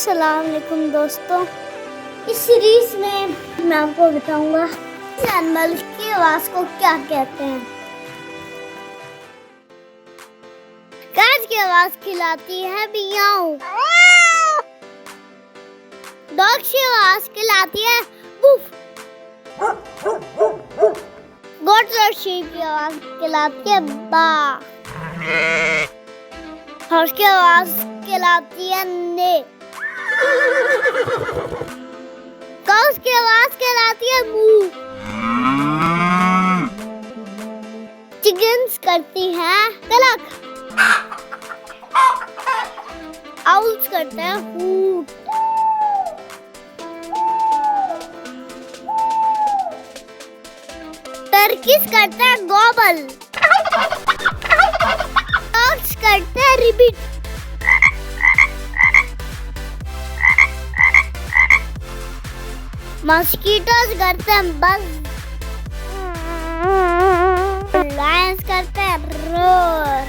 अस्सलाम वालेकुम दोस्तों। इस सीरीज में मैं आपको बताऊंगा एनिमल की आवाज को क्या कहते हैं। कैट की आवाज खिलाती है मियाऊ। डॉग की आवाज खिलाती है वूफ। गोट और शीप की आवाज खिलाती है बा। हॉर्स की आवाज खिलाती है ने। काउस की आवाज कहलाती है मू। चिकन्स करती हैं कलक। आउल्स करते हैं हूट। टर्कीज करते हैं गॉबल। डॉग्स करते हैं रिबिट। मस्कीटोज करते हैं बज। लायंस करते हैं रोर।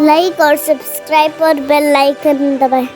लाइक और सब्सक्राइब और बेल आइकन दबाएं।